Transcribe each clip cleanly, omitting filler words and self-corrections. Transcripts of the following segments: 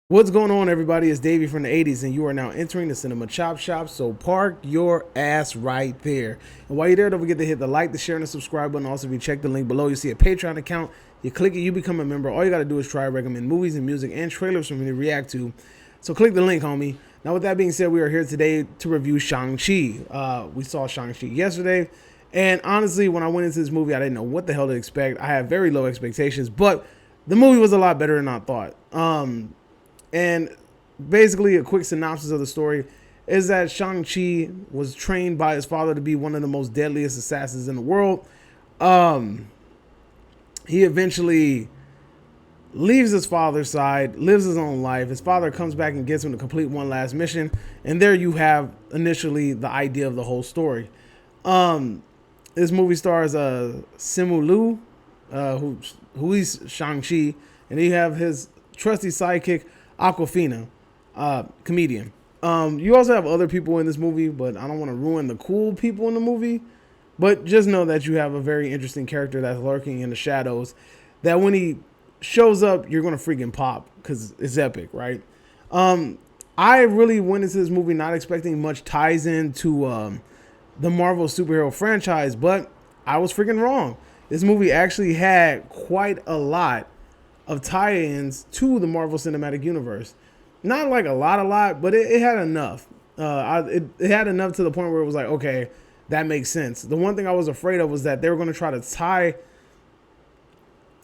What's going on, everybody? It's Davey from the 80s, and you are now entering the Cinema Chop Shop, so park your ass right there. And while you're there, don't forget to hit the like, the share, and the subscribe button. Also, if you check the link below, you see a Patreon account. You click it, you become a member. All you got to do is try to recommend movies and music and trailers for me to react to. So click the link, homie. Now, with that being said, we are here today to review Shang Chi. We saw Shang Chi yesterday, and honestly, when I went into this movie, I didn't know what the hell to expect. I had very low expectations, but the movie was a lot better than I thought. And basically, a quick synopsis of the story is that Shang Chi was trained by his father to be one of the most deadliest assassins in the world. He eventually leaves his father's side, lives his own life. His father comes back and gets him to complete one last mission. And there you have initially the idea of the whole story. This movie stars Simu Liu, who is Shang-Chi. And you have his trusty sidekick, Aquafina, comedian. You also have other people in this movie, but I don't want to ruin the cool people in the movie. But just know that you have a very interesting character that's lurking in the shadows that when he shows up, you're going to freaking pop because it's epic, right? I really went into this movie not expecting much ties into the Marvel superhero franchise, but I was freaking wrong. This movie actually had quite a lot of tie-ins to the Marvel Cinematic Universe. Not like a lot, but it had enough. It had enough to the point where it was like, okay, that makes sense. The one thing I was afraid of was that they were going to try to tie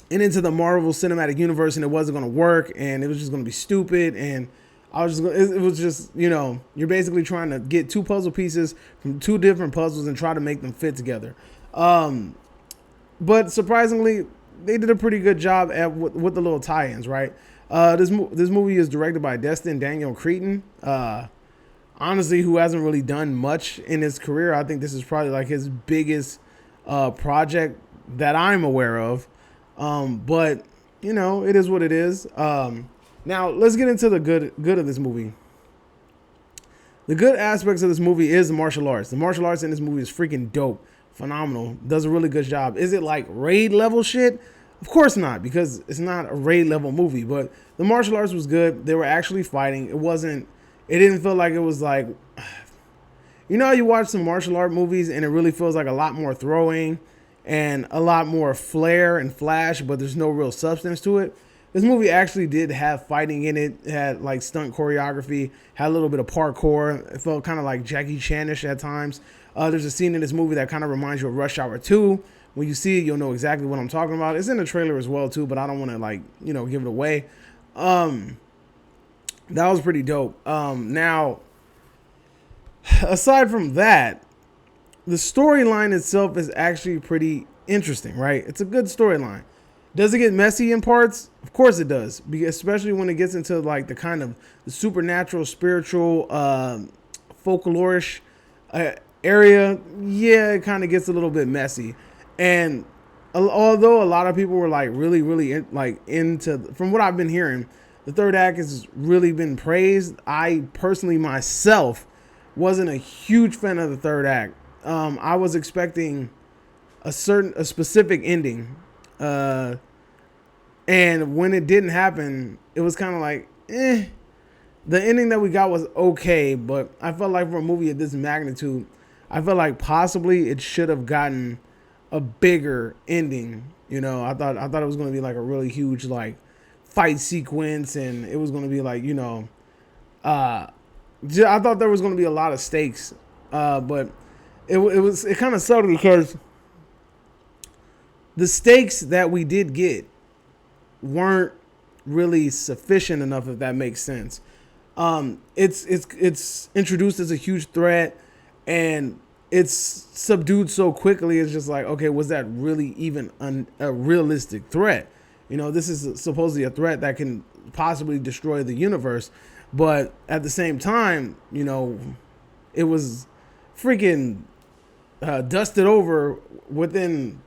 it into the Marvel Cinematic Universe and it wasn't going to work and it was just going to be stupid. And I was just, it was just, you're basically trying to get two puzzle pieces from two different puzzles and try to make them fit together. But surprisingly, they did a pretty good job at with the little tie-ins, right? This movie is directed by Destin Daniel Cretton. Honestly, who hasn't really done much in his career. I think this is probably like his biggest project that I'm aware of. But it is what it is. Now let's get into the good of this movie. The good aspects of this movie is the martial arts. The martial arts in this movie is freaking dope. Phenomenal. Does a really good job. Is it like raid level shit? Of course not, because it's not a raid level movie, but the martial arts was good. They were actually fighting. It didn't feel like it was like, how you watch some martial art movies and it really feels like a lot more throwing and a lot more flair and flash, but there's no real substance to it. This movie actually did have fighting in it. It had like stunt choreography, had a little bit of parkour. It felt kind of like Jackie Chan-ish at times. There's a scene in this movie that kind of reminds you of Rush Hour 2. When you see it, you'll know exactly what I'm talking about. It's in the trailer as well too, but I don't want to give it away. That was pretty dope. Now, aside from that, the storyline itself is actually pretty interesting, right? It's a good storyline. Does it get messy in parts? Of course it does, especially when it gets into like the kind of the supernatural, spiritual, folklorish area. Yeah, it kind of gets a little bit messy. And although a lot of people were like really, really into, from what I've been hearing, the third act has really been praised. I personally myself wasn't a huge fan of the third act. I was expecting a specific ending. And when it didn't happen, it was kind of like, The ending that we got was okay, but I felt like for a movie of this magnitude, I felt like possibly it should have gotten a bigger ending. I thought it was going to be like a really huge like fight sequence, and it was going to be like I thought there was going to be a lot of stakes, but it kind of sucked because the stakes that we did get weren't really sufficient enough, if that makes sense. It's introduced as a huge threat, and it's subdued so quickly. It's just like, okay, was that really even a realistic threat? This is supposedly a threat that can possibly destroy the universe, but at the same time, it was freaking dusted over within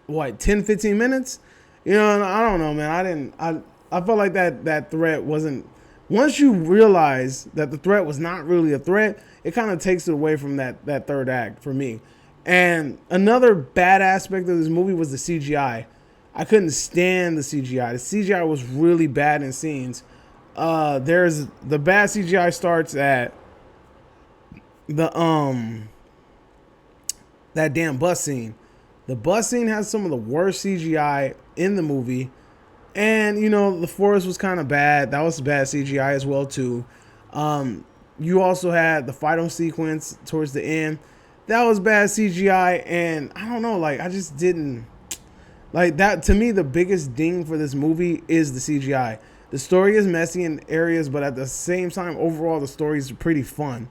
10-15 minutes. And I don't know, man. I felt like that threat wasn't. Once you realize that the threat was not really a threat, it kind of takes it away from that third act for me. And another bad aspect of this movie was the CGI. I couldn't stand the CGI. The CGI was really bad in scenes. There's the bad CGI starts at the that damn bus scene. The bus scene has some of the worst CGI in the movie. And, you know, the forest was kind of bad. That was bad CGI as well, too. You also had the final sequence towards the end. That was bad CGI. And I don't know, like, I just didn't... Like, that, to me, the biggest ding for this movie is the CGI. The story is messy in areas, but at the same time, overall, the story is pretty fun.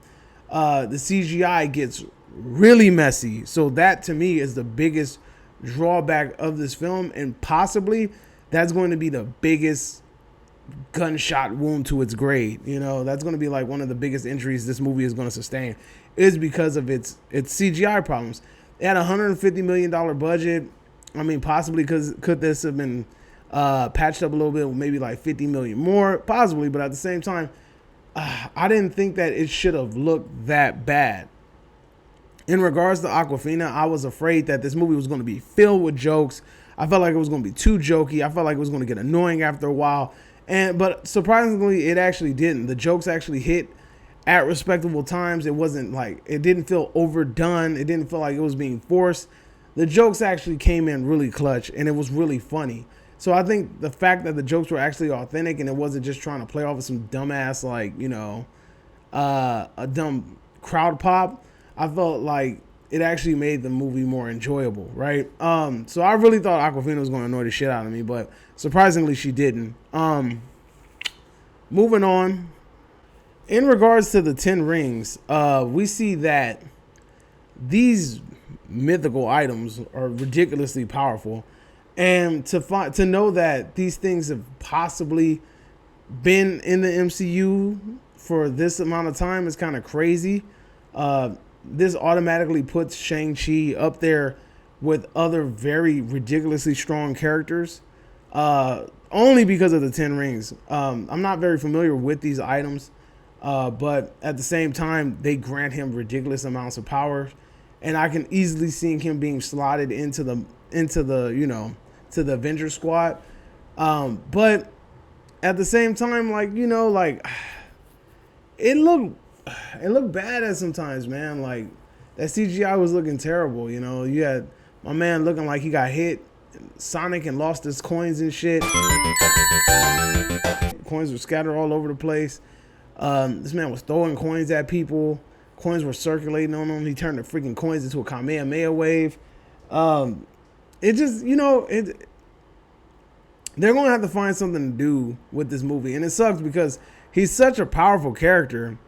The CGI gets really messy. So that, to me, is the biggest drawback of this film. And possibly, that's going to be the biggest gunshot wound to its grade. You know, that's going to be like one of the biggest injuries this movie is going to sustain, is because of its CGI problems. It had a $150 million budget. I mean, possibly could this have been patched up a little bit, maybe like 50 million more, possibly. But at the same time, I didn't think that it should have looked that bad. In regards to Awkwafina, I was afraid that this movie was going to be filled with jokes. I felt like it was going to be too jokey. I felt like it was going to get annoying after a while. But surprisingly, it actually didn't. The jokes actually hit at respectable times. It wasn't like, it didn't feel overdone. It didn't feel like it was being forced. The jokes actually came in really clutch, and it was really funny. So I think the fact that the jokes were actually authentic and it wasn't just trying to play off of some dumbass, like, you know, a dumb crowd pop, I felt like it actually made the movie more enjoyable, right? So I really thought Awkwafina was going to annoy the shit out of me, but surprisingly she didn't. Moving on. In regards to the 10 rings, we see that these mythical items are ridiculously powerful, and to know that these things have possibly been in the MCU for this amount of time is kind of crazy. This automatically puts Shang Chi up there with other very ridiculously strong characters, only because of the 10 rings. I'm not very familiar with these items, but at the same time, they grant him ridiculous amounts of power. And I can easily see him being slotted into the you know, to the Avengers squad. But at the same time, like, you know, like it looked bad at sometimes, man. Like that CGI was looking terrible. You know, you had my man looking like he got hit, Sonic, and lost his coins and shit. Coins were scattered all over the place. This man was throwing coins at people. Coins were circulating on him. He turned the freaking coins into a Kamehameha wave. It just, you know, they're going to have to find something to do with this movie. And it sucks because he's such a powerful character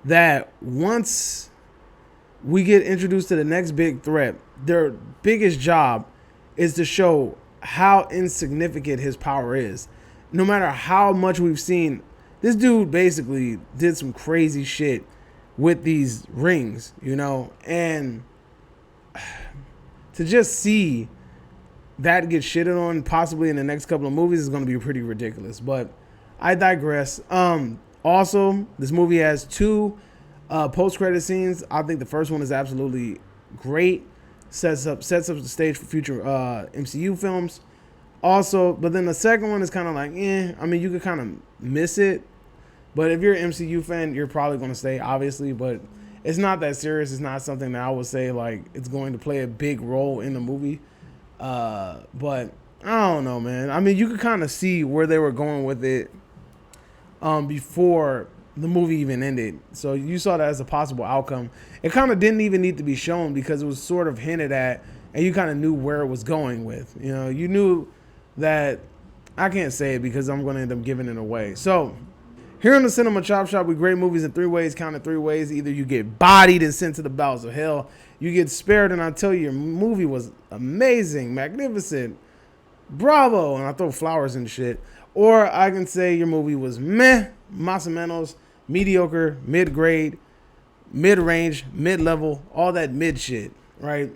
that once we get introduced to the next big threat, their biggest job is to show how insignificant his power is. No matter how much we've seen, this dude basically did some crazy shit with these rings, you know, and to just see that get shitted on possibly in the next couple of movies is going to be pretty ridiculous. But I digress. Also, this movie has 2 post-credit scenes. I think the first one is absolutely great. Sets up the stage for future MCU films. Also, but then the second one is kind of like, I mean, you could kind of miss it. But if you're an MCU fan, you're probably going to stay, obviously. But it's not that serious. It's not something that I would say, like, it's going to play a big role in the movie. But I don't know, man. I mean, you could kind of see where they were going with it before the movie even ended. So you saw that as a possible outcome. It kind of didn't even need to be shown because it was sort of hinted at, and you kind of knew where it was going with. You know, you knew that... I can't say it because I'm going to end up giving it away. So... here on the Cinema Chop Shop, we grade movies in 3 ways, counted 3 ways. Either you get bodied and sent to the bowels of hell, you get spared and I tell you your movie was amazing, magnificent, bravo, and I throw flowers and shit. Or I can say your movie was meh, más o menos, mediocre, mid-grade, mid-range, mid-level, all that mid shit, right?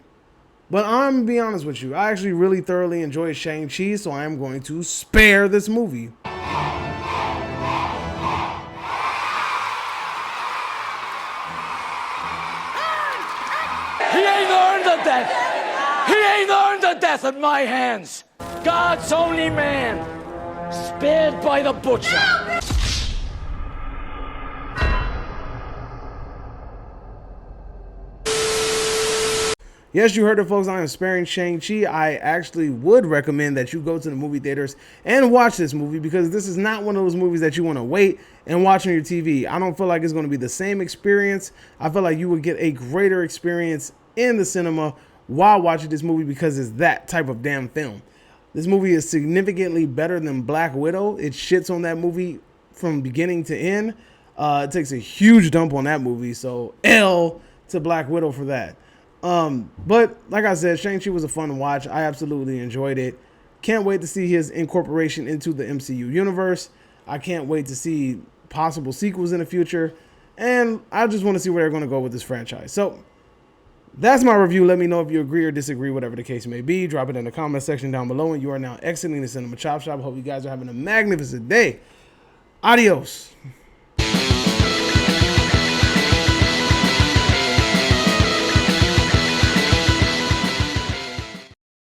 But I'm going to be honest with you. I actually really thoroughly enjoyed Shang Chi, so I am going to spare this movie. He ain't earned the death. He ain't earned the death at my hands. God's only man, spared by the butcher. Yes, you heard it, folks. I am sparing Shang-Chi. I actually would recommend that you go to the movie theaters and watch this movie because this is not one of those movies that you want to wait and watch on your TV. I don't feel like it's going to be the same experience. I feel like you would get a greater experience in the cinema while watching this movie because it's that type of damn film. This movie is significantly better than Black Widow. It shits on that movie from beginning to end. It takes a huge dump on that movie. So L to Black Widow for that. But like I said, Shang-Chi was a fun watch. I absolutely enjoyed it. Can't wait to see his incorporation into the MCU universe. I can't wait to see possible sequels in the future. And I just want to see where they're going to go with this franchise. So that's my review. Let me know if you agree or disagree, whatever the case may be. Drop it in the comment section down below. And you are now exiting the Cinema Chop Shop. Hope you guys are having a magnificent day. Adios.